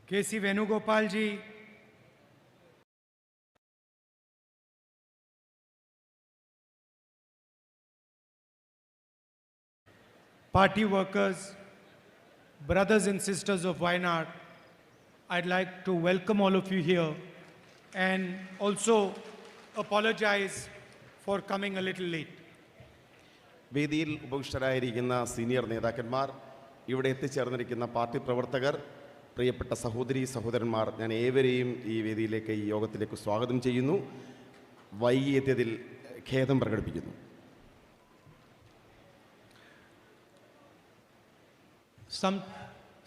K.C. Venugopal ji, party workers, brothers and sisters of Wayanad, I'd like to welcome all of you here and also apologize for coming a little late. വേദിയിൽ ഉപവിഷ്ടരായിരിക്കുന്ന senior നേതാക്കന്മാർ, ഇവിടെ എത്തിച്ചേർന്നിരിക്കുന്ന party പ്രവർത്തകർ, പ്രിയപ്പെട്ട സഹോദരി സഹോദരന്മാർ, ഞാൻ ഏവരെയും ഈ വേദിയിലേക്ക്, ഈ യോഗത്തിലേക്ക് സ്വാഗതം ചെയ്യുന്നു. വൈകിയെത്തിയതിൽ ഖേദം പ്രകടിപ്പിക്കുന്നു.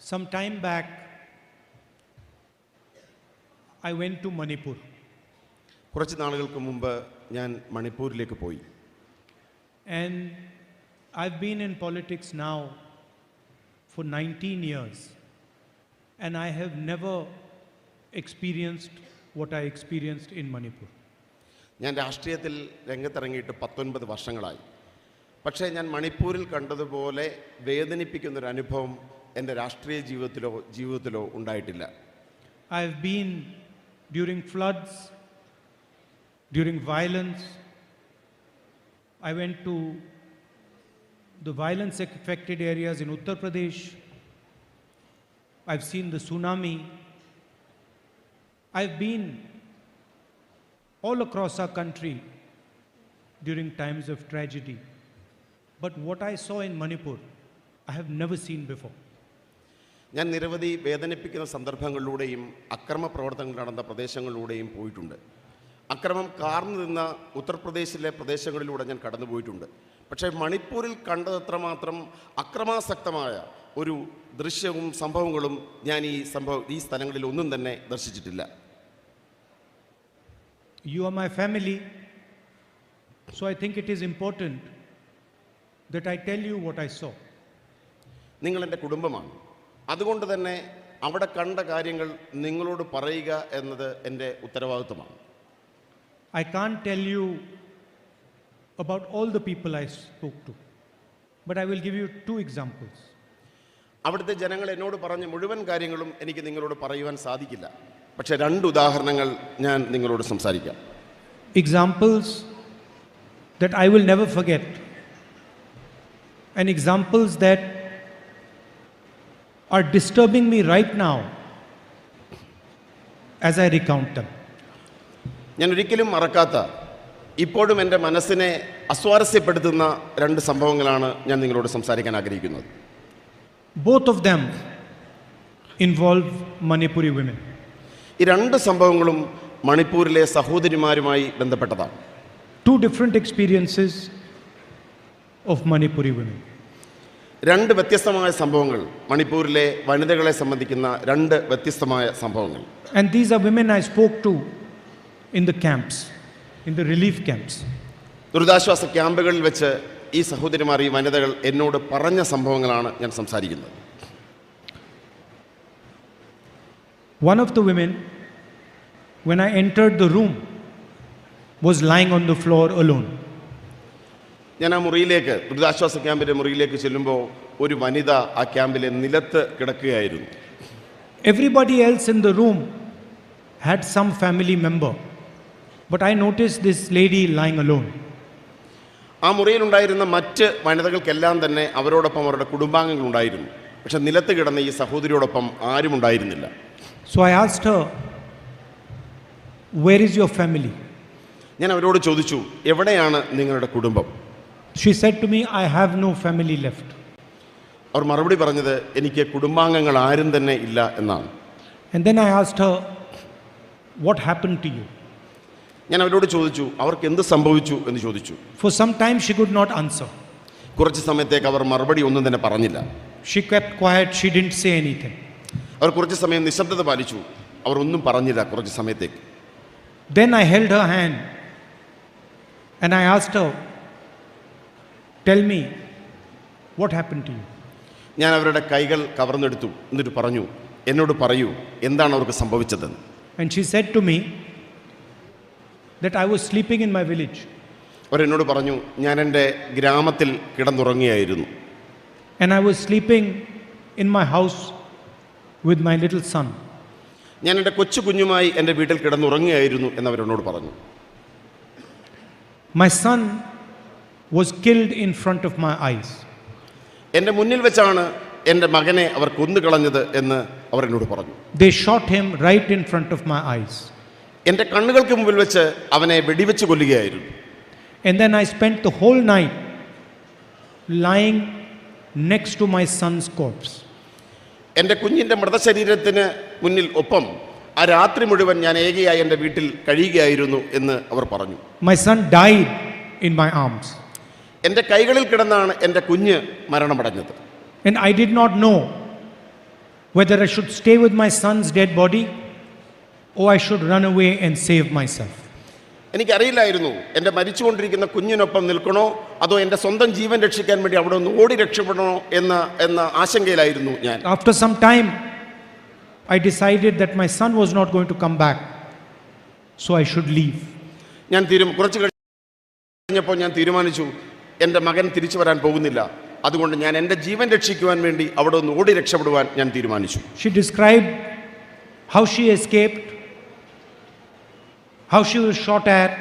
Some time back, I went to Manipur. കുറച്ച് നാളുകൾക്ക് മുമ്പ് ഞാൻ മണിപ്പൂരിലേക്ക് പോയി. And I've been in politics now for 19 years. And I have never experienced what I experienced in Manipur. ഞാൻ രാഷ്ട്രീയത്തിൽ രംഗത്തിറങ്ങിയിട്ട് 19 വർഷങ്ങളായി. പക്ഷേ ഞാൻ മണിപ്പൂരിൽ കണ്ടതുപോലെ വേദനിപ്പിക്കുന്നൊരു അനുഭവം എൻ്റെ രാഷ്ട്രീയ ജീവിതത്തിലോ ഉണ്ടായിട്ടില്ല. I've been during floods, during violence. I went to the violence affected areas in Uttar Pradesh. I've seen the tsunami. I've been all across our country during times of tragedy. But what I saw in Manipur, I have never seen before. ഞാൻ നിരവധി വേദനിപ്പിക്കുന്ന സന്ദർഭങ്ങളിലൂടെയും അക്രമ പ്രവർത്തനങ്ങൾ നടന്ന പ്രദേശങ്ങളിലൂടെയും പോയിട്ടുണ്ട്. അക്രമം കാർന്നു നിന്ന ഉത്തർപ്രദേശിലെ പ്രദേശങ്ങളിലൂടെ ഞാൻ കടന്നുപോയിട്ടുണ്ട്. പക്ഷേ മണിപ്പൂരിൽ കണ്ടതത്രമാത്രം അക്രമാസക്തമായ ഒരു ദൃശ്യവും സംഭവങ്ങളും ഞാൻ ഈ സ്ഥലങ്ങളിൽ ഒന്നും തന്നെ ദർശിച്ചിട്ടില്ല. You are my family, so I think it is important that I tell you what I saw. നിങ്ങൾ എൻ്റെ കുടുംബമാണ്. അതുകൊണ്ട് തന്നെ അവിടെ കണ്ട കാര്യങ്ങൾ നിങ്ങളോട് പറയുക എന്നത് എൻ്റെ ഉത്തരവാദിത്വമാണ്. I can't tell you about all the people I spoke to, but I will give you 2 examples. അവിടുത്തെ ജനങ്ങൾ എന്നോട് പറഞ്ഞ മുഴുവൻ കാര്യങ്ങളും എനിക്ക് നിങ്ങളോട് പറയുവാൻ സാധിക്കില്ല. പക്ഷേ 2 ഉദാഹരണങ്ങൾ ഞാൻ നിങ്ങളോട് സംസാരിക്കാം. Examples that I will never forget, and examples that are disturbing me right now as I recount them. ഞാൻ ഒരിക്കലും മറക്കാത്ത, ഇപ്പോഴും എൻ്റെ മനസ്സിനെ അസ്വാരസ്യപ്പെടുത്തുന്ന 2 സംഭവങ്ങളാണ് ഞാൻ നിങ്ങളോട് സംസാരിക്കാൻ ആഗ്രഹിക്കുന്നത്. Both of them involve Manipuri women. ഈ 2 സംഭവങ്ങളും മണിപ്പൂരിലെ സഹോദരിമാരുമായി ബന്ധപ്പെട്ടതാണ്. 2 different experiences of Manipuri women. 2 വ്യത്യസ്തമായ സംഭവങ്ങൾ, മണിപ്പൂരിലെ വനിതകളെ സംബന്ധിക്കുന്ന 2 വ്യത്യസ്തമായ സംഭവങ്ങൾ. And these are women I spoke to in the camps, in the relief camps. ദുരിതാശ്വാസ ക്യാമ്പുകളിൽ വെച്ച് ഈ സഹോദരിമാർ, ഈ വനിതകൾ എന്നോട് പറഞ്ഞ സംഭവങ്ങളാണ് ഞാൻ സംസാരിക്കുന്നത്. One of the women, when I entered the room, was lying on the floor alone. ഞാൻ ആ മുറിയിലേക്ക്, ദുരിതാശ്വാസ ക്യാമ്പിൻ്റെ മുറിയിലേക്ക് ചെല്ലുമ്പോൾ ഒരു വനിത ആ ക്യാമ്പിലെ നിലത്ത് കിടക്കുകയായിരുന്നു. Everybody else in the room had some family member, but I noticed this lady lying alone. ആ മുറിയിലുണ്ടായിരുന്ന മറ്റ് വനിതകൾക്കെല്ലാം തന്നെ അവരോടൊപ്പം അവരുടെ കുടുംബാംഗങ്ങൾ ഉണ്ടായിരുന്നു. പക്ഷെ നിലത്ത് കിടന്ന ഈ സഹോദരിയോടൊപ്പം ആരും ഉണ്ടായിരുന്നില്ല. So I asked her, "Where is your family?" ഞാൻ അവരോട് ചോദിച്ചു, എവിടെയാണ് നിങ്ങളുടെ കുടുംബം? She said to me, "I have no family left." അവർ മറുപടി പറഞ്ഞത്, എനിക്ക് കുടുംബാംഗങ്ങൾ ആരും തന്നെ ഇല്ല എന്നാണ്. And then I asked her, "What happened to you?" ഞാൻ അവരോട് ചോദിച്ചു, അവർക്ക് എന്ത് സംഭവിച്ചു എന്ന് ചോദിച്ചു. For some time she could not answer. കുറച്ച് സമയത്തേക്ക് അവർ മറുപടി ഒന്നും തന്നെ പറഞ്ഞില്ല. She kept quiet, she didn't say anything. അവർ കുറച്ച് സമയം നിശബ്ദത പാലിച്ചു. അവർ ഒന്നും പറഞ്ഞില്ല കുറച്ച് സമയത്തേക്ക്. Then I held her hand and I asked her, "Tell me, what happened to you?" ഞാൻ അവരുടെ കൈകൾ കവർന്നെടുത്തു. എന്നിട്ട് പറഞ്ഞു, എന്നോട് പറയൂ, എന്താണ് അവർക്ക് സംഭവിച്ചതെന്ന്. And she said to me that I was sleeping in my village. അവരെന്നോട് പറഞ്ഞു, ഞാൻ എൻ്റെ ഗ്രാമത്തിൽ കിടന്നുറങ്ങിയായിരുന്നു. And I was sleeping in my house with my little son. ഞാൻ എൻ്റെ കൊച്ചു കുഞ്ഞുമായി എൻ്റെ വീട്ടിൽ കിടന്നുറങ്ങുകയായിരുന്നു എന്നവരെന്നോട് പറഞ്ഞു. My son was killed in front of my eyes. എൻ്റെ മുന്നിൽ വെച്ചാണ് എൻ്റെ മകനെ അവർ കൊന്നുകളഞ്ഞത് എന്ന് അവർ എന്നോട് പറഞ്ഞു. They shot him right in front of my eyes. എൻ്റെ കണ്ണുകൾക്ക് മുമ്പിൽ വെച്ച് അവനെ വെടിവെച്ച് കൊല്ലുകയായിരുന്നു. And then I spent the whole night lying next to my son's corpse. എൻ്റെ കുഞ്ഞിൻ്റെ മൃതശരീരത്തിന് മുന്നിൽ ഒപ്പം ആ രാത്രി മുഴുവൻ ഞാൻ ഏകയായി എൻ്റെ വീട്ടിൽ കഴിയുകയായിരുന്നു എന്ന് അവർ പറഞ്ഞു. My son died in my arms. എൻ്റെ കൈകളിൽ കിടന്നാണ് എൻ്റെ കുഞ്ഞ് മരണമടഞ്ഞത്. And I did not know whether I should stay with my son's dead body or I should run away and save myself. എനിക്കറിയില്ലായിരുന്നു എൻ്റെ മരിച്ചുകൊണ്ടിരിക്കുന്ന കുഞ്ഞിനൊപ്പം നിൽക്കണോ അതോ എൻ്റെ സ്വന്തം ജീവൻ രക്ഷിക്കാൻ വേണ്ടി അവിടെ ഒന്ന് ഓടി രക്ഷപ്പെടണോ എന്ന ആശങ്കയിലായിരുന്നു ഞാൻ. After some time, I decided that my son was not going to come back, so I should leave. ഞാൻ കുറച്ച് കഴിഞ്ഞപ്പോൾ ഞാൻ തീരുമാനിച്ചു എൻ്റെ മകൻ തിരിച്ചു വരാൻ പോകുന്നില്ല, അതുകൊണ്ട് ഞാൻ എൻ്റെ ജീവൻ രക്ഷിക്കുവാൻ വേണ്ടി അവിടെ ഒന്ന് ഓടി രക്ഷപ്പെടുവാൻ ഞാൻ തീരുമാനിച്ചു. She described how she escaped, how she was shot at.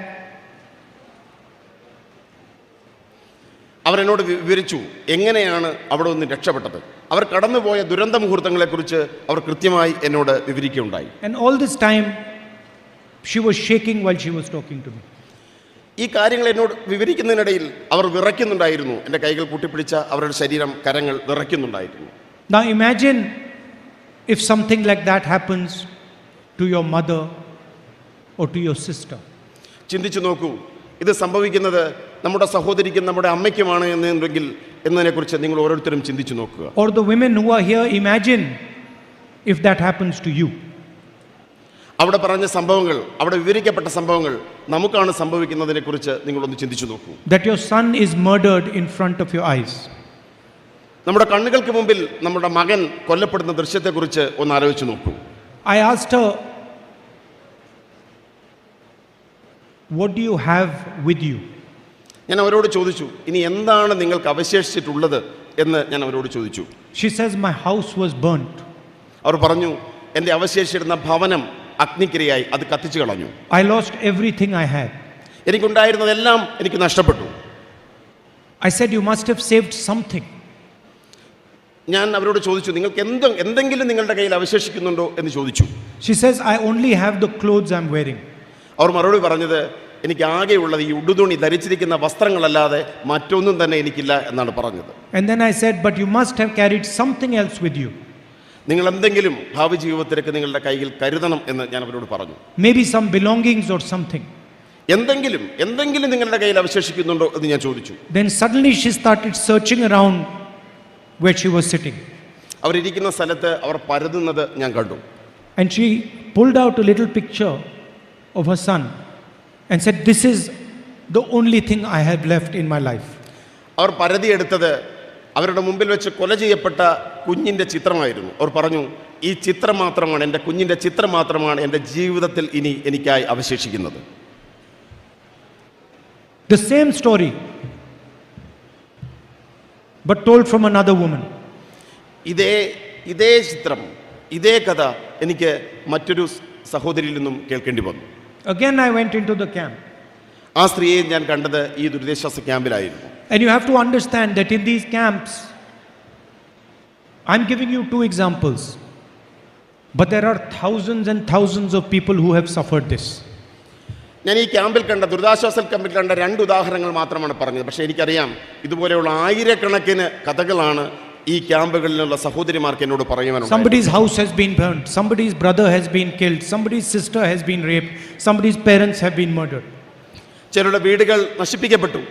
അവരെന്നോട് വിവരിച്ചു എങ്ങനെയാണ് അവിടെ നിന്ന് രക്ഷപ്പെട്ടത്. അവർ കടന്നുപോയ ദുരന്ത മുഹൂർത്തങ്ങളെക്കുറിച്ച് അവർ കൃത്യമായി എന്നോട് വിവരിക്കുകയുണ്ടായി. And all this time she was shaking while she was talking to me. ഈ കാര്യങ്ങൾ എന്നോട് വിവരിക്കുന്നതിനിടയിൽ അവർ വിറയ്ക്കുന്നുണ്ടായിരുന്നു. എൻ്റെ കൈകൾ കൂട്ടിപ്പിടിച്ച അവരുടെ ശരീരം, കരങ്ങൾ വിറയ്ക്കുന്നുണ്ടായിരുന്നു. Now imagine if something like that happens to your mother or to your sister. ചിന്തിച്ചു നോക്കൂ, ഇത് സംഭവിക്കുന്നത് നമ്മുടെ സഹോദരിക്കും നമ്മുടെ അമ്മയ്ക്കുമാണ് എന്നതിനെക്കുറിച്ച് നിങ്ങൾ ഓരോരുത്തരും ചിന്തിച്ചു നോക്കുക. Or the women who are here, imagine if that happens to you. അവിടെ പറഞ്ഞ സംഭവങ്ങൾ, അവിടെ വിവരിക്കപ്പെട്ട സംഭവങ്ങൾ നമുക്കാണ് സംഭവിക്കുന്നതിനെക്കുറിച്ച് നിങ്ങളൊന്ന് ചിന്തിച്ചു നോക്കൂ. That your son is murdered in front of your eyes. നമ്മുടെ കണ്ണുകൾക്ക് മുമ്പിൽ നമ്മുടെ മകൻ കൊല്ലപ്പെടുന്ന ദൃശ്യത്തെക്കുറിച്ച് ഒന്ന് ആലോചിച്ച് നോക്കൂ. I asked her, what do you have with you? ഞാൻ അവരോട് ചോദിച്ചു, ഇനി എന്താണ് നിങ്ങൾക്ക് അവശേഷിച്ചിട്ടുള്ളത് എന്ന് ഞാൻ അവരോട് ചോദിച്ചു. She says, my house was burnt. അവർ പറഞ്ഞു, എൻ്റെ അവശേഷിച്ചിരുന്ന ഭവനം അഗ്നിക്കിരയായി, അത് കത്തിച്ചു കളഞ്ഞു. I lost everything I had. എനിക്കുണ്ടായിരുന്നതെല്ലാം എനിക്ക് നഷ്ടപ്പെട്ടു. I said, you must have saved something. ഞാൻ അവരോട് ചോദിച്ചു, നിങ്ങൾക്ക് എന്തെങ്കിലും നിങ്ങളുടെ കയ്യിൽ അവശേഷിക്കുന്നുണ്ടോ എന്ന് ചോദിച്ചു. She says, I only have the clothes I'm wearing. അവർ മറുപടി പറഞ്ഞത്, എനിക്ക് ആകെയുള്ളത് ഈ ഉടുതുണി ധരിച്ചിരിക്കുന്ന വസ്ത്രങ്ങളല്ലാതെ മറ്റൊന്നും തന്നെ എനിക്കില്ല എന്നാണ് പറഞ്ഞത്. And then I said, but you must have carried something else with you. നിങ്ങൾ എന്തെങ്കിലും ഭാവി ജീവിതത്തിലേക്ക് നിങ്ങളുടെ കയ്യിൽ കരുതണം എന്ന് ഞാൻ അവരോട് പറഞ്ഞു. Maybe some belongings or something. എന്തെങ്കിലും നിങ്ങളുടെ കയ്യിൽ അവശേഷിക്കുന്നുണ്ടോ എന്ന് ഞാൻ ചോദിച്ചു. Then suddenly she started searching around where she was sitting. അവരിയ്ക്കുന്ന സ്ഥലത്ത് അവർ പരതുന്നത് ഞാൻ കണ്ടു. And she pulled out a little picture of her son and said, this is the only thing I have left in my life. അവർ പരതിയെടുത്തത് അവരുടെ മുമ്പിൽ വെച്ച് കൊല ചെയ്യപ്പെട്ട കുഞ്ഞിൻ്റെ ചിത്രമായിരുന്നു. അവർ പറഞ്ഞു, ഈ ചിത്രം മാത്രമാണ്, എൻ്റെ കുഞ്ഞിൻ്റെ ചിത്രം മാത്രമാണ് എൻ്റെ ജീവിതത്തിൽ ഇനി എനിക്കായി അവശേഷിക്കുന്നത്. The same story, but told from another woman. ഇതേ ചിത്രം, ഇതേ കഥ എനിക്ക് മറ്റൊരു സഹോദരിയിൽ നിന്നും കേൾക്കേണ്ടി വന്നു. Again I went into the camp. ആ സ്ത്രീയെ ഞാൻ കണ്ടത് ഈ ദുരിതാശ്വാസ ക്യാമ്പിലായിരുന്നു. And you have to understand that in these camps, I'm giving you 2 examples, but there are thousands and thousands of people who have suffered this. ഞാൻ ഈ ക്യാമ്പിൽ കണ്ട, ദുരിതാശ്വാസ ക്യാമ്പിൽ കണ്ട 2 ഉദാഹരണങ്ങൾ മാത്രമാണ് പറഞ്ഞത്. പക്ഷേ എനിക്കറിയാം ഇതുപോലെയുള്ള ആയിരക്കണക്കിന് കഥകളാണ് ഈ ക്യാമ്പുകളിലുള്ള സഹോദരിമാർക്ക് എന്നോട് പറയുവാനുള്ളത്. Somebody's house has been burnt, somebody's brother has been killed, somebody's sister has been raped, somebody's parents have been murdered. ചിലരുടെ വീടുകൾ നശിപ്പിക്കപ്പെട്ടു,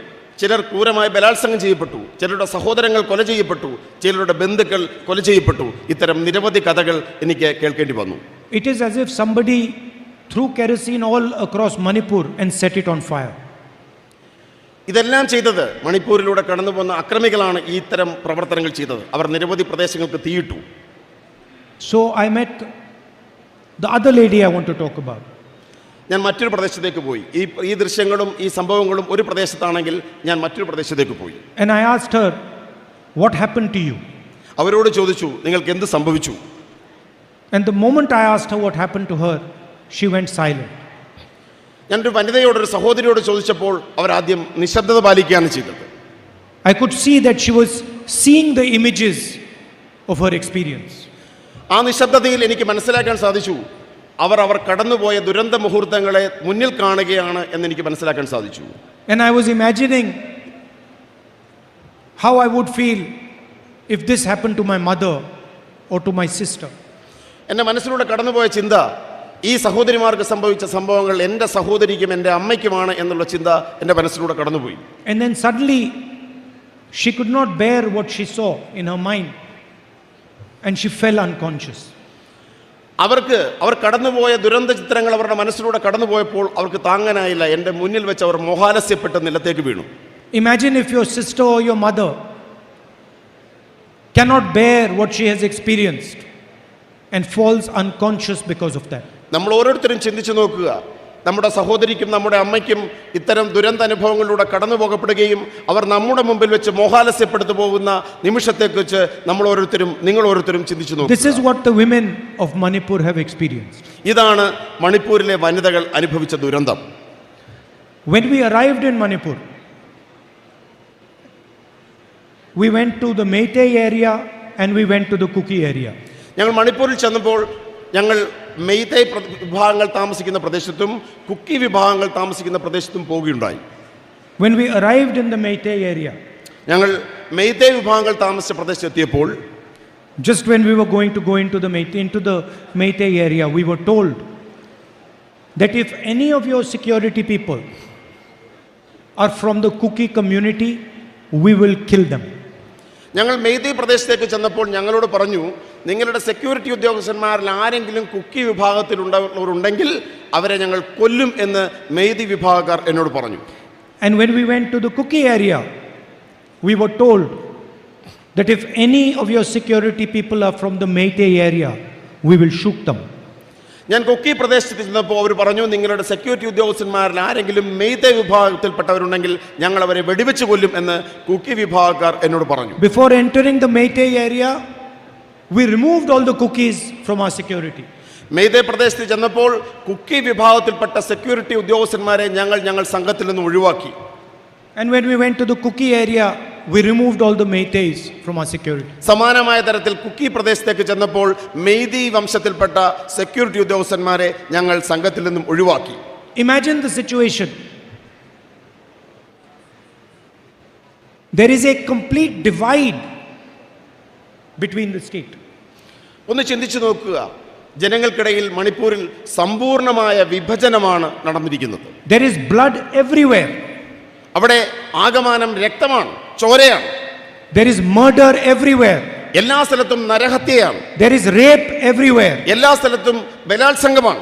ചിലർ ക്രൂരമായി ബലാത്സംഗം ചെയ്യപ്പെട്ടു, ചിലരുടെ സഹോദരങ്ങൾ കൊല ചെയ്യപ്പെട്ടു, ചിലരുടെ ബന്ധുക്കൾ കൊല ചെയ്യപ്പെട്ടു. ഇത്തരം നിരവധി കഥകൾ എനിക്ക് കേൾക്കേണ്ടി വന്നു. It is as if somebody threw kerosene all across Manipur and set it on fire. ഇതെല്ലാം ചെയ്തത് മണിപ്പൂരിലൂടെ കടന്നു പോകുന്ന അക്രമികളാണ് ഈ ഇത്തരം പ്രവർത്തനങ്ങൾ ചെയ്തത്. അവർ നിരവധി പ്രദേശങ്ങൾക്ക് തീയിട്ടു. So I met the other lady I want to talk about. ഞാൻ മറ്റൊരു പ്രദേശത്തേക്ക് പോയി. ഈ ദൃശ്യങ്ങളും ഈ സംഭവങ്ങളും ഒരു പ്രദേശത്താണെങ്കിൽ ഞാൻ മറ്റൊരു പ്രദേശത്തേക്ക് പോയി. And I asked her, what happened to you? അവരോട് ചോദിച്ചു, നിങ്ങൾക്ക് എന്ത് സംഭവിച്ചു? And the moment I asked her what happened to her, she went silent. ഞാനൊരു വനിതയോട്, ഒരു സഹോദരിയോട് ചോദിച്ചപ്പോൾ അവരാദ്യം നിശബ്ദത പാലിക്കുകയാണ് ചെയ്തത്. I could see that she was seeing the images of her experience. ആ നിശബ്ദതയിൽ എനിക്ക് മനസ്സിലാക്കാൻ സാധിച്ചു, അവർ കടന്നുപോയ ദുരന്ത മുഹൂർത്തങ്ങളെ മുന്നിൽ കാണുകയാണ് എന്നെനിക്ക് മനസ്സിലാക്കാൻ സാധിച്ചു. And I was imagining how I would feel if this happened to my mother or to my sister. എൻ്റെ മനസ്സിലൂടെ കടന്നുപോയ ചിന്ത, ഈ സഹോദരിമാർക്ക് സംഭവിച്ച സംഭവങ്ങൾ എൻ്റെ സഹോദരിക്കും എൻ്റെ അമ്മയ്ക്കുമാണ് എന്നുള്ള ചിന്ത എൻ്റെ മനസ്സിലൂടെ കടന്നുപോയി. And then suddenly she could not bear what she saw in her mind and she fell unconscious. അവർ കടന്നുപോയ ദുരന്ത ചിത്രങ്ങൾ അവരുടെ മനസ്സിലൂടെ കടന്നുപോയപ്പോൾ അവർക്ക് താങ്ങാനായില്ല. എൻ്റെ മുന്നിൽ വെച്ച് അവർ മോഹാലസ്യപ്പെട്ട് നിലത്തേക്ക് വീണു. Imagine if your sister or your mother cannot bear what she has experienced and falls unconscious because of that. നമ്മൾ ഓരോരുത്തരും ചിന്തിച്ചു നോക്കുക, നമ്മുടെ സഹോദരിക്കും നമ്മുടെ അമ്മയ്ക്കും ഇത്തരം ദുരന്ത അനുഭവങ്ങളിലൂടെ കടന്നു പോകപ്പെടുകയും അവർ നമ്മുടെ മുമ്പിൽ വെച്ച് മോഹാലസ്യപ്പെടുത്തു പോകുന്ന നിമിഷത്തെക്കുറിച്ച് നിങ്ങൾ ഓരോരുത്തരും ചിന്തിച്ചു നോക്കുക. This is what the women of Manipur have experienced. ഇതാണ് മണിപ്പൂരിലെ വനിതകൾ അനുഭവിച്ച ദുരന്തം. When we arrived in Manipur, we went to the Meitei area and we went to the Kuki area. ഞങ്ങൾ മണിപ്പൂരിൽ ചെന്നപ്പോൾ ഞങ്ങൾ മെയ്തൈ വിഭാഗങ്ങൾ താമസിക്കുന്ന പ്രദേശത്തും കുക്കി വിഭാഗങ്ങൾ താമസിക്കുന്ന പ്രദേശത്തും പോവുകയുണ്ടായി. When we arrived in the Meitei area, ഞങ്ങൾ മെയ്തൈ വിഭാഗങ്ങൾ താമസിച്ച പ്രദേശത്തെത്തിയപ്പോൾ, just when we were going to go into the Meitei area, we were told that if any of your security people are from the Kuki community, we will kill them. ഞങ്ങൾ മെയ്തൈ പ്രദേശത്തേക്ക് ചെന്നപ്പോൾ ഞങ്ങളോട് പറഞ്ഞു, നിങ്ങളുടെ security ഉദ്യോഗസ്ഥന്മാരിൽ ആരെങ്കിലും കുക്കി വിഭാഗത്തിലുള്ളവരുണ്ടെങ്കിൽ അവരെ ഞങ്ങൾ കൊല്ലും എന്ന് മെയ്തൈ വിഭാഗക്കാർ എന്നോട് പറഞ്ഞു. And when we went to the Kuki area, we were told that if any of your security people are from the Meitei area, we will shoot them. ഞാൻ കുക്കി പ്രദേശത്ത് ചെന്നപ്പോൾ അവർ പറഞ്ഞു, നിങ്ങളുടെ സെക്യൂരിറ്റി ഉദ്യോഗസ്ഥന്മാരിൽ ആരെങ്കിലും മെയ്തൈ വിഭാഗത്തിൽപ്പെട്ടവരുണ്ടെങ്കിൽ ഞങ്ങൾ അവരെ വെടിവെച്ച് കൊല്ലും എന്ന് കുക്കി വിഭാഗക്കാർ എന്നോട് പറഞ്ഞു. Before entering the Meitei area, we removed all the Kukis from our security. Meitei പ്രദേശത്ത് ചെന്നപ്പോൾ കുക്കി വിഭാഗത്തിൽപ്പെട്ട സെക്യൂരിറ്റി ഉദ്യോഗസ്ഥന്മാരെ ഞങ്ങൾ സംഘത്തിൽ നിന്ന് ഒഴിവാക്കി. And when we went to the Kuki area, we removed all the Meiteis from our security. സമാനമായ തരത്തിൽ കുക്കി പ്രദേശത്തേക്ക് ചെന്നപ്പോൾ മെയ്തൈ വംശത്തിൽപ്പെട്ട സെക്യൂരിറ്റി ഉദ്യോഗസ്ഥന്മാരെ ഞങ്ങൾ സംഘത്തിൽ നിന്നും ഒഴിവാക്കി. Imagine the situation. There is a complete divide between the state. ഒന്ന് ചിന്തിച്ചു നോക്കുക, ജനങ്ങൾക്കിടയിൽ മണിപ്പൂരിൽ സമ്പൂർണമായ വിഭജനമാണ് നടന്നിരിക്കുന്നത്. There is blood everywhere. അവിടെ ആകമാനം രക്തമാണ്, ചോരയാണ്. There is murder everywhere. എല്ലാ സ്ഥലത്തും നരഹത്യയാണ്. There is rape everywhere. എല്ലാ സ്ഥലത്തും ബലാത്സംഗമാണ്.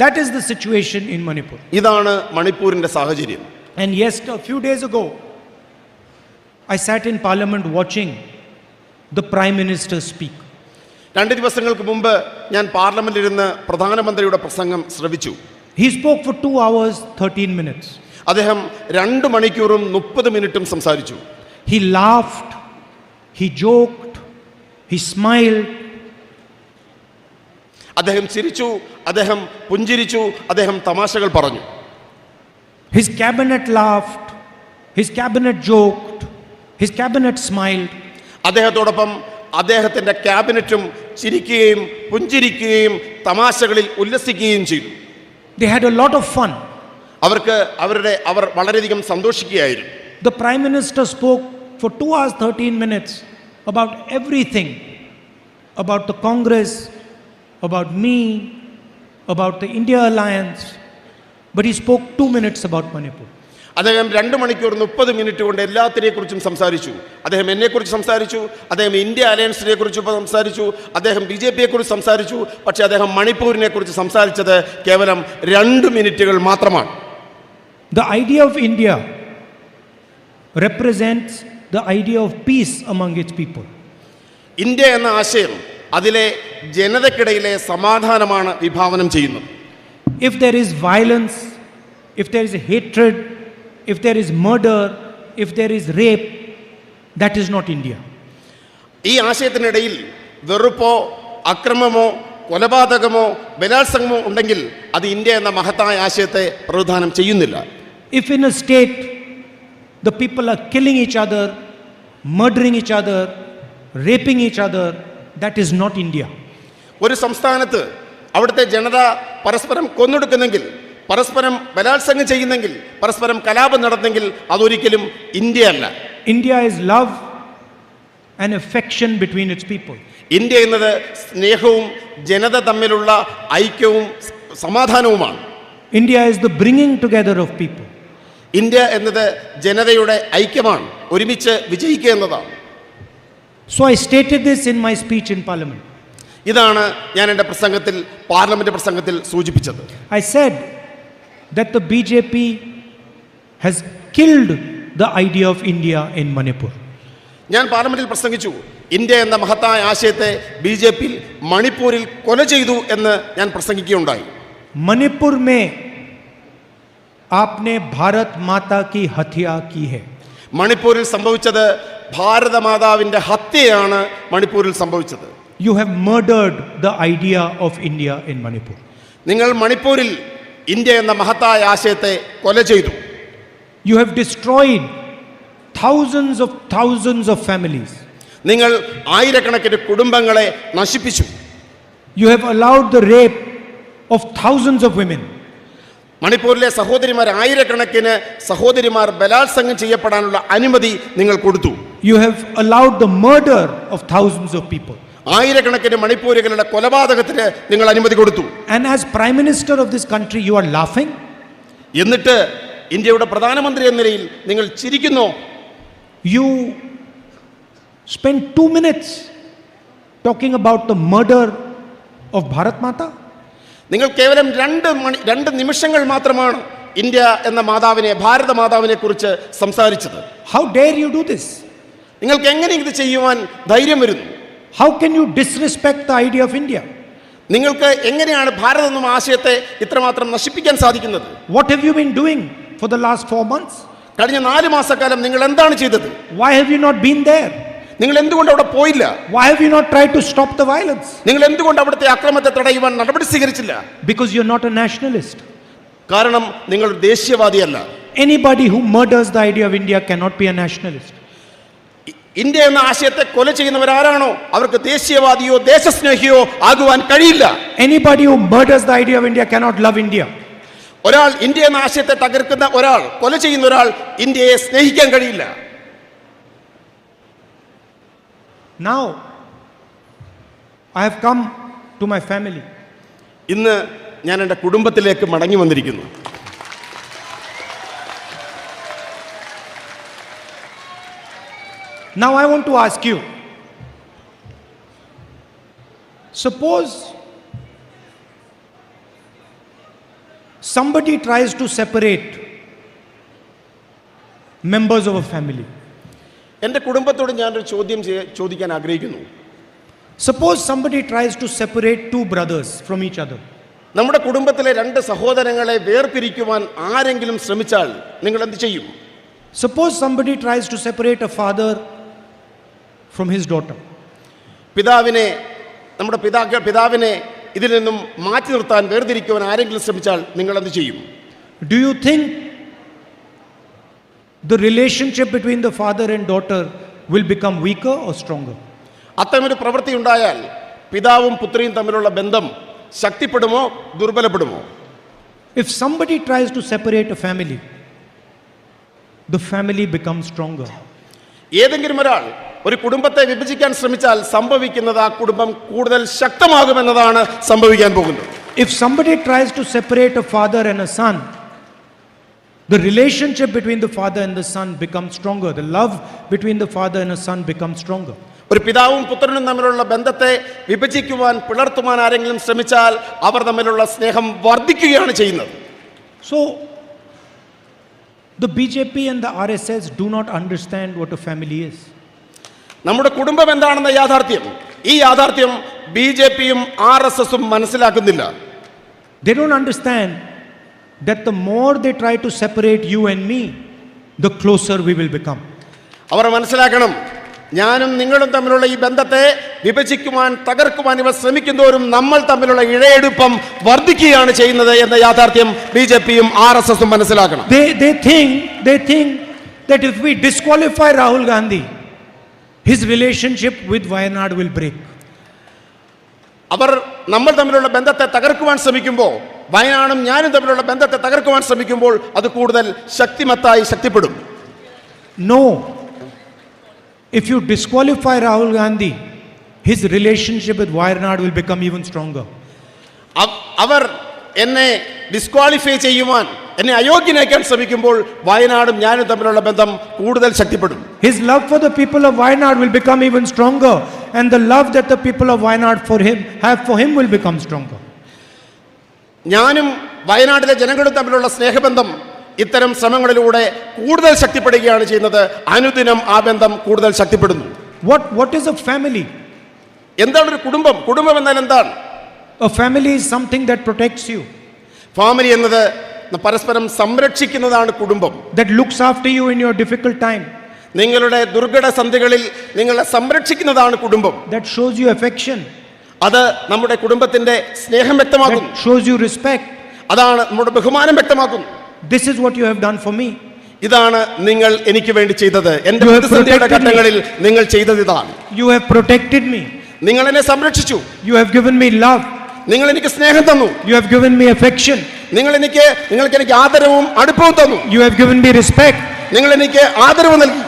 That is the situation in Manipur. ഇതാണ് മണിപ്പൂരിന്റെ സാഹചര്യം. And yes, a few days ago, I sat in Parliament watching the Prime Minister speak. 2 ദിവസങ്ങൾക്ക് മുമ്പ് ഞാൻ പാർലമെന്റിൽ ഇരുന്ന് പ്രധാനമന്ത്രിയുടെ പ്രസംഗം ശ്രവിച്ചു. He spoke for 2 hours 13 minutes. അദ്ദേഹം 2 മണിക്കൂറും 30 മിനിറ്റും സംസാരിച്ചു. He laughed, he joked, he smiled. അദ്ദേഹം ചിരിച്ചു, അദ്ദേഹം പുഞ്ചിരിച്ചു, അദ്ദേഹം തമാശകൾ പറഞ്ഞു. His cabinet laughed, his cabinet joked, his cabinet smiled. അദ്ദേഹത്തോടൊപ്പം അദ്ദേഹത്തിന്റെ ക്യാബിനറ്റും ചിരിക്കുകയും പുഞ്ചിരിക്കുകയും തമാശകളിൽ ഉല്ലസിക്കുകയും ചെയ്തു. They had a lot of fun. അവർ വളരെയധികം സന്തോഷിക്കുകയായിരുന്നു. The Prime Minister spoke for 2 hours 13 minutes about everything, about the Congress, about me, about the India Alliance, but he spoke 2 minutes about Manipur. അദ്ദേഹം 2 മണിക്കൂർ 30 minute കൊണ്ട് എല്ലാത്തിനെക്കുറിച്ചും സംസാരിച്ചു. അദ്ദേഹം എന്നെക്കുറിച്ച് സംസാരിച്ചു, അദ്ദേഹം India അലയൻസിനെ കുറിച്ച് സംസാരിച്ചു, അദ്ദേഹം BJPയെ കുറിച്ച് സംസാരിച്ചു. പക്ഷേ അദ്ദേഹം മണിപ്പൂരിനെ കുറിച്ച് സംസാരിച്ചത് കേവലം 2 മിനിറ്റുകൾ മാത്രമാണ്. The idea of India represents the idea of peace among its people. India എന്ന ആശയം അതിലെ ജനതയ്ക്കിടയിലെ സമാധാനമാണ് വിഭാവനം ചെയ്യുന്നത്. If there is violence, if there is hatred, if there is murder, if there is rape, that is not India. ഈ ആശയത്തിനിടയിൽ വെറുപ്പോ അക്രമമോ കൊലപാതകമോ ബലാത്സംഗമോ ഉണ്ടെങ്കിൽ അത് India എന്ന മഹത്തായ ആശയത്തെ പ്രതിനിധാനം ചെയ്യുന്നില്ല. If in a state the people are killing each other, murdering each other, raping each other, that is not India. ഒരു സംസ്ഥാനത്ത് അവിടുത്തെ ജനത പരസ്പരം കൊന്നൊടുക്കുന്നെങ്കിൽ, പരസ്പരം ബലാത്സംഗം ചെയ്യുന്നെങ്കിൽ, പരസ്പരം കലാപം നടന്നെങ്കിൽ അതൊരിക്കലും ഇന്ത്യ അല്ല. India is love and affection between its people. India എന്നത് സ്നേഹവും ജനത തമ്മിലുള്ള ഐക്യവും സമാധാനവുമാണ്. India is the bringing together of people. India എന്നത് ജനതയുടെ ഐക്യമാണ്, ഒരുമിച്ച് വിജയിക്കുക എന്നതാണ്. So I stated this in my speech in Parliament. ഇതാണ് ഞാൻ എൻ്റെ പ്രസംഗത്തിൽ, പാർലമെന്റ് പ്രസംഗത്തിൽ സൂചിപ്പിച്ചത്. I said that the BJP has killed the idea of India in Manipur. ഞാൻ പാർലമെന്റിൽ പ്രസംഗിച്ചു, ഇന്ത്യ എന്ന മഹത്തായ ആശയത്തെ BJP മണിപ്പൂരിൽ കൊല ചെയ്തു എന്ന് ഞാൻ പ്രസംഗിക്കുകയുണ്ടായി. मणिपुर में आपने भारत माता की हत्या की है. മണിപ്പൂരിൽ സംഭവിച്ചത് ഭാരതമാതാവിന്റെ ഹത്യയാണ്. മണിപ്പൂരിൽ സംഭവിച്ചത് You have murdered the idea of India in Manipur. നിങ്ങൾ മണിപ്പൂരിൽ ഇന്ത്യ എന്ന മഹത്തായ ആശയത്തെ കൊല ചെയ്തു. You have destroyed thousands of families. നിങ്ങൾ ആയിരക്കണക്കിന് കുടുംബങ്ങളെ നശിപ്പിച്ചു. You have allowed the rape of thousands of women. മണിപ്പൂരിലെ സഹോദരിമാർ, ആയിരക്കണക്കിന് സഹോദരിമാർ ബലാത്സംഗം ചെയ്യപ്പെടാനുള്ള അനുമതി നിങ്ങൾ കൊടുത്തു. You have allowed the murder of thousands of people. ആയിരക്കണക്കിന് മണിപ്പൂരികളുടെ കൊലപാതകത്തിന് നിങ്ങൾ അനുമതി കൊടുത്തു. And as Prime Minister of this country, you are laughing? എന്നിട്ട് ഇന്ത്യയുടെ പ്രധാനമന്ത്രി എന്ന നിലയിൽ നിങ്ങൾ ചിരിക്കുന്നു. You spent 2 minutes talking about the murder of Bharat Mata? നിങ്ങൾ കേവലം 2 നിമിഷങ്ങൾ മാത്രമാണ് ഇന്ത്യ എന്ന മാതാവിനെ, ഭാരത മാതാവിനെ കുറിച്ച് സംസാരിച്ചത്. How dare you do this? നിങ്ങൾക്ക് എങ്ങനെ ഇത് ചെയ്യുവാൻ ധൈര്യം വരുന്നു? How can you disrespect the idea of India? നിങ്ങൾക്ക് എങ്ങനെയാണ് ഭാരതം എന്ന ആശയത്തെ ഇത്രമാത്രം നശിപ്പിക്കാൻ സാധിക്കുന്നത്? What have you been doing for the last 4 months? കഴിഞ്ഞ 4 മാസക്കാലം നിങ്ങൾ എന്താണ് ചെയ്തത്? Why have you not been there? നിങ്ങൾ എന്തുകൊണ്ട് അവിടെ പോയില്ല? Why have you not tried to stop the violence? നിങ്ങൾ എന്തുകൊണ്ട് അവിടുത്തെ അക്രമത്തെ തടയുവാൻ നടപടി സ്വീകരിച്ചില്ല? Because you're not a nationalist. കാരണം നിങ്ങൾ ദേശീയവാദിയല്ല. Anybody who murders the idea of India cannot be a nationalist. India എന്ന ആശയത്തെ കൊല ചെയ്യുന്നവരാരാണോ അവർക്ക് ദേശീയവാദിയോ ദേശസ്നേഹിയോ ആകുവാൻ കഴിയില്ല. Anybody who murders the idea of India cannot love India. ഒരാൾ ഇന്ത്യ എന്ന ആശയത്തെ തകർക്കുന്ന ഒരാൾ, കൊല ചെയ്യുന്ന ഒരാൾ ഇന്ത്യയെ സ്നേഹിക്കാൻ കഴിയില്ല. Now I have come to my family. ഇന്ന് ഞാൻ എൻ്റെ കുടുംബത്തിലേക്ക് മടങ്ങി വന്നിരിക്കുന്നു. Now I want to ask you, suppose somebody tries to separate members of a family. എൻ്റെ കുടുംബത്തോട് ഞാനൊരു ചോദ്യം ചോദിക്കാൻ ആഗ്രഹിക്കുന്നു. Suppose somebody tries to separate 2 brothers from each other. നമ്മുടെ കുടുംബത്തിലെ 2 സഹോദരങ്ങളെ വേർപിരിക്കുവാൻ ആരെങ്കിലും ശ്രമിച്ചാൽ നിങ്ങൾ എന്ത് ചെയ്യും? Suppose somebody tries to separate a father from his daughter. നമ്മുടെ പിതാവിനെ ഇതിൽ നിന്നും മാറ്റി നിർത്താൻ, വേർതിരിക്കുവാൻ ആരെങ്കിലും ശ്രമിച്ചാൽ നിങ്ങൾ എന്ത് ചെയ്യും? Do you think the relationship between the father and daughter will become weaker or stronger? അത്തരമൊരു പ്രവൃത്തി ഉണ്ടായാൽ പിതാവും പുത്രിയും തമ്മിലുള്ള ബന്ധം ശക്തിപ്പെടുമോ ദുർബലപ്പെടുമോ? If somebody tries to separate a family, the family becomes stronger. ഏതെങ്കിലും ഒരാൾ ഒരു കുടുംബത്തെ വിഭജിക്കാൻ ശ്രമിച്ചാൽ സംഭവിക്കുന്നത് ആ കുടുംബം കൂടുതൽ ശക്തമാകുമെന്നതാണ് സംഭവിക്കാൻ പോകുന്നത്. If somebody tries to separate a father and a son, the relationship between the father and the son becomes stronger. The love between the father and a son becomes stronger. ഒരു പിതാവും പുത്രനും തമ്മിലുള്ള ബന്ധത്തെ വിഭജിക്കുവാൻ, പിളർത്തുവാൻ ആരെങ്കിലും ശ്രമിച്ചാൽ അവർ തമ്മിലുള്ള സ്നേഹം വർദ്ധിക്കുകയാണ് ചെയ്യുന്നത്. So the BJP and the RSS do not understand what a family is. നമ്മുടെ കുടുംബം എന്താണെന്ന യാഥാർത്ഥ്യം, ഈ യാഥാർത്ഥ്യം BJPയും RSSും മനസ്സിലാക്കുന്നില്ല. They don't understand that the more they try to separate you and me, the closer we will become. അവർ മനസ്സിലാക്കണം, ഞാനും നിങ്ങളും തമ്മിലുള്ള ഈ ബന്ധത്തെ വിഭജിക്കുവാൻ, തകർക്കുവാൻ ഇവർ ശ്രമിക്കുന്നവരും നമ്മൾ തമ്മിലുള്ള ഇഴയെടുപ്പം വർദ്ധിക്കുകയാണ് ചെയ്യുന്നത് എന്ന യാഥാർത്ഥ്യം ബിജെപിയും RSSും മനസ്സിലാക്കണം. They think that if we disqualify Rahul Gandhi, his relationship with Wayanad will break. അവർ നമ്മൾ തമ്മിലുള്ള ബന്ധത്തെ തകർക്കുവാൻ ശ്രമിക്കുമ്പോൾ, വയനാടും ഞാനും തമ്മിലുള്ള ബന്ധത്തെ തകർക്കുവാൻ ശ്രമിക്കുമ്പോൾ അത് കൂടുതൽ ശക്തിപ്പെടും. No. If you disqualify Rahul Gandhi, his relationship with Wayanad will become even stronger. അവർ എന്നെ ഡിസ്ക്വാളിഫൈ ചെയ്യുവാൻ, എന്നെ അയോഗ്യനാക്കാൻ ശ്രമിക്കുമ്പോൾ വയനാടും ഞാനും തമ്മിലുള്ള ബന്ധം കൂടുതൽ ശക്തിപ്പെടും. His love for the people of Wayanad will become even stronger, and the love that the people of Wayanad have for him will become stronger. ഞാനും വയനാട്ടിലെ ജനങ്ങളും തമ്മിലുള്ള സ്നേഹബന്ധം ഇത്തരം ശ്രമങ്ങളിലൂടെ കൂടുതൽ ശക്തിപ്പെടുകയാണ് ചെയ്യുന്നത്. അനുദിനം ആ ബന്ധം കൂടുതൽ ശക്തിപ്പെടുന്നു. What is a family? എന്താണ് ഒരു കുടുംബം? കുടുംബം എന്നാൽ എന്താണ്? A family is something that protects you. Family എന്നത് പരസ്പരം സംരക്ഷിക്കുന്നതാണ് കുടുംബം. That looks after you in your difficult time. നിങ്ങളുടെ ദുർഘട സന്ധികളിൽ നിങ്ങളെ സംരക്ഷിക്കുന്നതാണ് കുടുംബം. That shows you affection. അത് നമ്മുടെ കുടുംബത്തിന്റെ സ്നേഹം വ്യക്തമാക്കുന്നു. That shows you respect. അതാണ് നമ്മുടെ ബഹുമാനം വ്യക്തമാക്കുന്നു. This is what you have done for me. ഇതാണ് നിങ്ങൾ എനിക്ക് വേണ്ടി ചെയ്തത്. എന്റെ പ്രതിസന്ധിയുടെ ഘട്ടങ്ങളിൽ നിങ്ങൾ ചെയ്തത് ഇതാണ്. You have protected me. നിങ്ങൾ എന്നെ സംരക്ഷിച്ചു. You have given me love. നിങ്ങൾ എനിക്ക് സ്നേഹം തന്നു. You have given me affection. നിങ്ങൾക്ക് എനിക്ക് ആദരവും അടുപ്പവും തന്നു. You have given me respect. നിങ്ങൾ എനിക്ക് ആദരവ് നൽകി.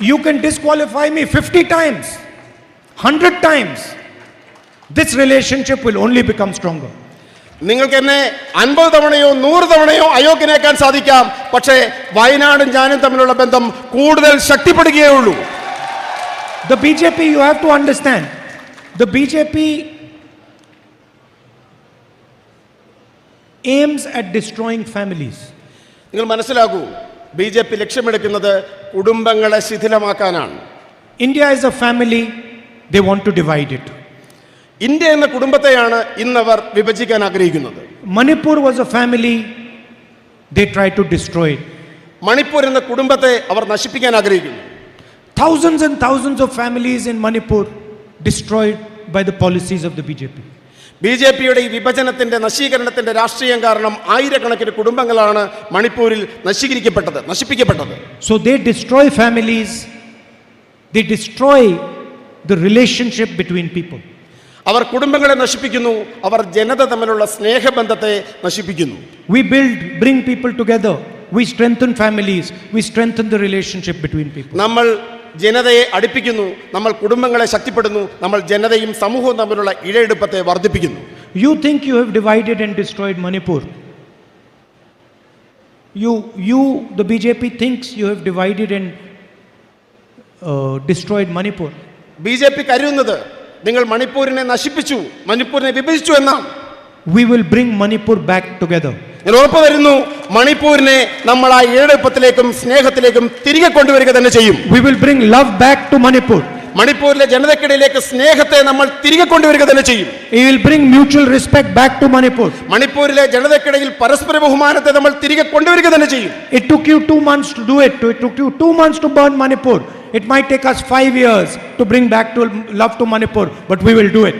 You can disqualify me 50 times, 100 times. This relationship will only become stronger. നിങ്ങൾക്ക് എന്നെ 50 തവണയോ 100 തവണയോ അയോഗ്യനാക്കാൻ സാധിക്കാം. പക്ഷേ വയനാടും ഞാനും തമ്മിലുള്ള ബന്ധം കൂടുതൽ ശക്തിപ്പെടുകയേ ഉള്ളൂ. The BJP, you have to understand, the BJP aims at destroying families. നിങ്ങൾ മനസ്സിലാക്കൂ, BJP ലക്ഷ്യമെടുക്കുന്നത് കുടുംബങ്ങളെ ശിഥിലമാക്കാനാണ്. India is a family, they want to divide it. India എന്ന കുടുംബത്തെയാണ് ഇന്നവർ വിഭജിക്കാൻ ആഗ്രഹിക്കുന്നത്. Manipur was a family, they try to destroy it. Manipur എന്ന കുടുംബത്തെ അവർ നശിപ്പിക്കാൻ ആഗ്രഹിക്കുന്നു. Thousands and thousands of families in Manipur destroyed by the policies of the BJP. ബിജെപിയുടെ ഈ വിഭജനത്തിന്റെ നശീകരണത്തിന്റെ രാഷ്ട്രീയം കാരണം ആയിരക്കണക്കിന് കുടുംബങ്ങളാണ് മണിപ്പൂരിൽ നശിപ്പിക്കപ്പെട്ടത്. So they destroy families, they destroy the relationship between people. അവർ കുടുംബങ്ങളെ നശിപ്പിക്കുന്നു, അവർ ജനത തമ്മിലുള്ള സ്നേഹബന്ധത്തെ നശിപ്പിക്കുന്നു. We bring people together, we strengthen families, we strengthen the relationship between people. നമ്മൾ ജനതയെ അടുപ്പിക്കുന്നു, നമ്മൾ കുടുംബങ്ങളെ ശക്തിപ്പെടുന്നു, നമ്മൾ ജനതയും സമൂഹവും തമ്മിലുള്ള ഇഴയെടുപ്പത്തെ വർദ്ധിപ്പിക്കുന്നു. You think you have divided and destroyed Manipur. The BJP thinks you have divided and destroyed Manipur. BJP കരുതുന്നത് നിങ്ങൾ മണിപ്പൂരിനെ നശിപ്പിച്ചു, മണിപ്പൂരിനെ വിഭജിച്ചു എന്നാണ്. We will bring Manipur back together. ഞാൻ ഉറപ്പ് തരുന്നു, മണിപ്പൂരിനെ നമ്മൾ ആ ഏഴെടുപ്പത്തിലേക്കും സ്നേഹത്തിലേക്കും തിരികെ കൊണ്ടുവരിക തന്നെ ചെയ്യും. We will bring love back to Manipur. മണിപ്പൂരിലെ ജനതയ്ക്കിടയിലേക്ക് സ്നേഹത്തെ നമ്മൾ തിരികെ കൊണ്ടുവരിക തന്നെ ചെയ്യും. We will bring mutual respect back to Manipur. മണിപ്പൂരിലെ ജനതയ്ക്കിടയിൽ പരസ്പര ബഹുമാനത്തെ നമ്മൾ തിരികെ കൊണ്ടുവരിക തന്നെ ചെയ്യും. It took you 2 months to do it. It took you 2 months to burn Manipur. It might take us 5 years to bring back to love to Manipur, but we will do it.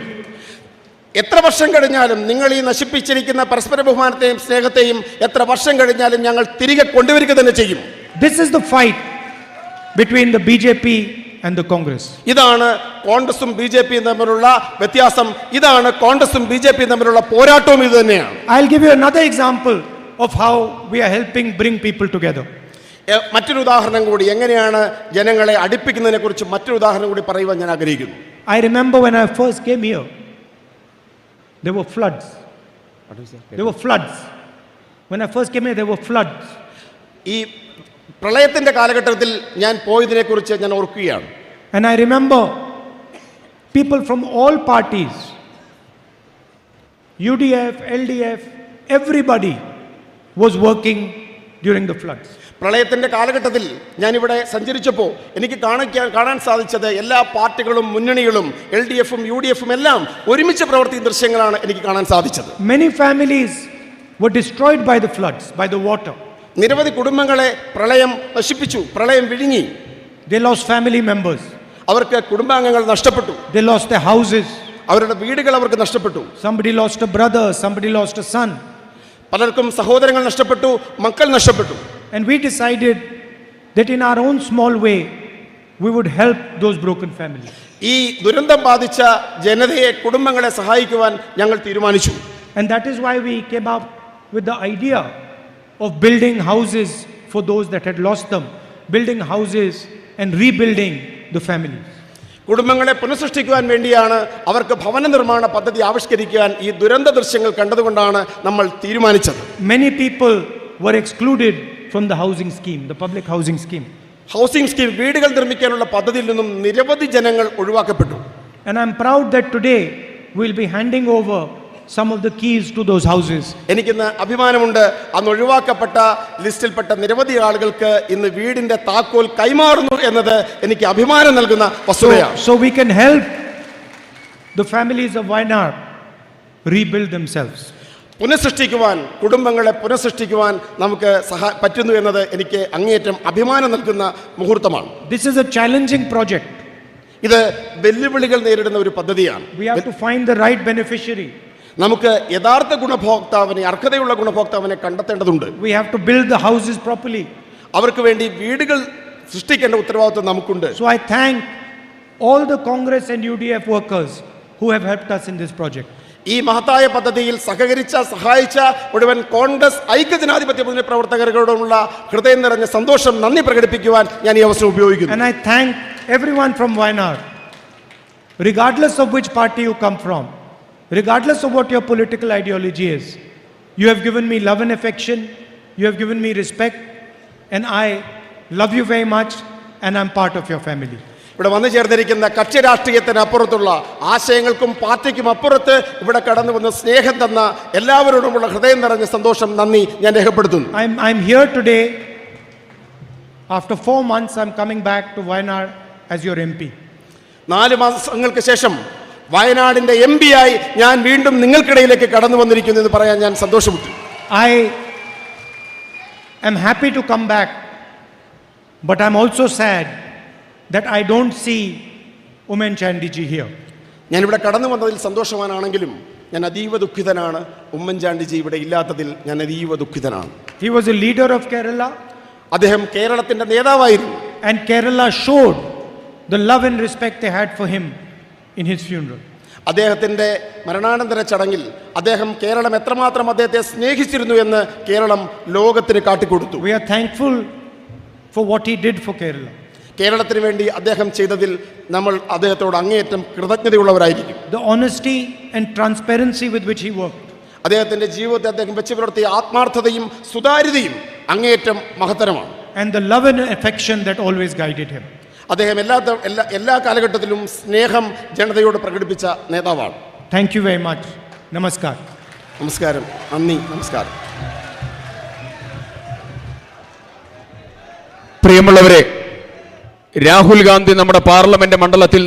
എത്ര വർഷം കഴിഞ്ഞാലും നിങ്ങൾ ഈ നശിപ്പിച്ചിരിക്കുന്ന പരസ്പര ബഹുമാനത്തെയും സ്നേഹത്തെയും എത്ര വർഷം കഴിഞ്ഞാലും ഞങ്ങൾ തിരികെ കൊണ്ടുവരിക തന്നെ ചെയ്യും. This is the fight between the BJP and the Congress. ഇതാണ് കോൺഗ്രസും ബിജെപിയും തമ്മിലുള്ള വ്യത്യാസം. ഇതാണ് കോൺഗ്രസും ബിജെപിയും തമ്മിലുള്ള പോരാട്ടവും ഇത് തന്നെയാണ്. I'll give you another example of how we are helping bring people together. മറ്റൊരു ഉദാഹരണം കൂടി, എങ്ങനെയാണ് ജനങ്ങളെ അടുപ്പിക്കുന്നതിനെ കുറിച്ച് മറ്റൊരു ഉദാഹരണം കൂടി പറയുവാൻ ഞാൻ ആഗ്രഹിക്കുന്നു. I remember when I first came here, there were floods. There were floods. When I first came here, there were floods. ഈ പ്രളയത്തിന്റെ കാലഘട്ടത്തിൽ ഞാൻ പോയതിനെ കുറിച്ച് ഞാൻ ഓർക്കുകയാണ്. And I remember people from all parties, UDF, LDF, everybody was working during the floods. പ്രളയത്തിന്റെ കാലഘട്ടത്തിൽ ഞാനിവിടെ സഞ്ചരിച്ചപ്പോൾ എനിക്ക് കാണാൻ സാധിച്ചത് എല്ലാ പാർട്ടികളും മുന്നണികളും LDFും UDFും എല്ലാം ഒരുമിച്ച് പ്രവർത്തിക്കുന്ന ദൃശ്യങ്ങളാണ് എനിക്ക് കാണാൻ സാധിച്ചത്. Many families were destroyed by the floods, by the water. നിരവധി കുടുംബങ്ങളെ പ്രളയം നശിപ്പിച്ചു, പ്രളയം വിഴുങ്ങി. They lost family members. അവർക്ക് കുടുംബാംഗങ്ങൾ നഷ്ടപ്പെട്ടു. They lost their houses. അവരുടെ വീടുകൾ അവർക്ക് നഷ്ടപ്പെട്ടു. Somebody lost a brother, somebody lost a son. പലർക്കും സഹോദരങ്ങൾ നഷ്ടപ്പെട്ടു, മക്കൾ നഷ്ടപ്പെട്ടു. And we decided that in our own small way, we would help those broken families. ഈ ദുരന്തം ബാധിച്ച ജനതയെ, കുടുംബങ്ങളെ സഹായിക്കുവാൻ ഞങ്ങൾ തീരുമാനിച്ചു. And that is why we came up with the idea of building houses for those that had lost them, building houses and rebuilding the families. കുടുംബങ്ങളെ പുനഃസൃഷ്ടിക്കുവാൻ വേണ്ടിയാണ്, അവർക്ക് ഭവന നിർമ്മാണ പദ്ധതി ആവിഷ്കരിക്കാൻ ഈ ദുരന്ത ദൃശ്യങ്ങൾ കണ്ടതുകൊണ്ടാണ് നമ്മൾ തീരുമാനിച്ചത്. Many people were excluded from the housing scheme, the public housing scheme. Housing scheme, വീടുകൾ നിർമ്മിക്കാനുള്ള പദ്ധതിയിൽ നിന്നും നിരവധി ജനങ്ങൾ ഒഴിവാക്കപ്പെട്ടു. And I'm proud that today we'll be handing over some of the keys to those houses. എനിക്കിന്ന് അഭിമാനമുണ്ട്, അന്ന് ഒഴിവാക്കപ്പെട്ട ലിസ്റ്റിൽപ്പെട്ട നിരവധി ആളുകൾക്ക് ഇന്ന് വീടിന്റെ താക്കോൽ കൈമാറുന്നു എന്നത് എനിക്ക് അഭിമാനം നൽകുന്ന വസ്തുതയാണ്. So we can help the families of Wayanad rebuild themselves. പുനഃസൃഷ്ടിക്കുവാൻ, കുടുംബങ്ങളെ പുനഃസൃഷ്ടിക്കുവാൻ നമുക്ക് പറ്റുന്നു എന്നത് എനിക്ക് അങ്ങേയറ്റം അഭിമാനം നൽകുന്ന മുഹൂർത്തമാണ്. This is a challenging project. ഇത് വെല്ലുവിളികൾ നേരിടുന്ന ഒരു പദ്ധതിയാണ്. We have to find the right beneficiary. നമുക്ക് യഥാർത്ഥ ഗുണഭോക്താവിനെ, അർഹതയുള്ള ഗുണഭോക്താവിനെ കണ്ടെത്തേണ്ടതുണ്ട്. We have to build the houses properly. അവർക്ക് വേണ്ടി വീടുകൾ സൃഷ്ടിക്കേണ്ട ഉത്തരവാദിത്വം നമുക്കുണ്ട്. So I thank all the Congress and UDF workers who have helped us in this project. ഈ മഹത്തായ പദ്ധതിയിൽ സഹായിച്ച മുഴുവൻ കോൺഗ്രസ് ഐക്യജനാധിപത്യ മുന്നണി പ്രവർത്തകരോടുള്ള ഹൃദയം നിറഞ്ഞ സന്തോഷം, നന്ദി പ്രകടിപ്പിക്കുവാൻ ഞാൻ ഈ അവസരം ഉപയോഗിക്കുന്നു. And I thank everyone from Wayanad, regardless of which party you come from, regardless of what your political ideology is. You have given me love and affection, you have given me respect, and I love you very much, and I'm part of your family. ഇവിടെ വന്നു ചേർന്നിരിക്കുന്ന കക്ഷി രാഷ്ട്രീയത്തിന് അപ്പുറത്തുള്ള, ആശയങ്ങൾക്കും പാർട്ടിക്കും അപ്പുറത്ത് ഇവിടെ കടന്നു വന്ന് സ്നേഹം തന്ന എല്ലാവരോടുമുള്ള ഹൃദയം നിറഞ്ഞ സന്തോഷം, നന്ദി ഞാൻ രേഖപ്പെടുത്തുന്നു. I'm here today. After 4 months, I'm coming back to Wayanad as your MP. 4 മാസങ്ങൾക്ക് ശേഷം വയനാടിന്റെ MP ആയി ഞാൻ വീണ്ടും നിങ്ങൾക്കിടയിലേക്ക് കടന്നു വന്നിരിക്കുന്നു എന്ന് പറയാൻ ഞാൻ സന്തോഷപ്പെട്ടു. I am happy to come back, but I'm also sad that I don't see Umen Chandiji here. ഞാനിവിടെ കടന്നു വന്നതിൽ സന്തോഷവാനാണെങ്കിലും ഞാൻ അതീവ ദുഃഖിതനാണ്. ഉമ്മൻചാണ്ടിജി ഇവിടെ ഇല്ലാത്തതിൽ ഞാൻ അതീവ ദുഃഖിതനാണ്. He was a leader of Kerala. അദ്ദേഹം കേരളത്തിന്റെ നേതാവായിരുന്നു. And Kerala showed the love and respect they had for him in his funeral. അദ്ദേഹത്തിന്റെ മരണാനന്തര ചടങ്ങിൽ അദ്ദേഹം കേരളം എത്രമാത്രം അദ്ദേഹത്തെ സ്നേഹിച്ചിരുന്നു എന്ന് കേരളം ലോകത്തിന് കാട്ടിക്കൊടുത്തു. We are thankful for what he did for Kerala. കേരളത്തിന് വേണ്ടി അദ്ദേഹം ചെയ്തതിൽ നമ്മൾ അദ്ദേഹത്തോട് അങ്ങേയറ്റം കൃതജ്ഞതയുള്ളവരായിരിക്കും. The honesty and transparency with which he worked. അദ്ദേഹത്തിന്റെ ജീവിതത്തെ അദ്ദേഹം വെച്ച് പുലർത്തിയ ആത്മാർത്ഥതയും സുതാര്യതയും അങ്ങേയറ്റം മഹത്തരമാണ്. And the love and affection that always guided him. അദ്ദേഹം എല്ലാ കാലഘട്ടത്തിലും സ്നേഹം ജനതയോട് പ്രകടിപ്പിച്ച നേതാവാണ്. Thank you very much. Namaskar. നമസ്കാരം, നന്ദി, നമസ്കാരം. പ്രിയമുള്ളവരെ, രാഹുൽ ഗാന്ധി നമ്മുടെ പാർലമെന്റ് മണ്ഡലത്തിൽ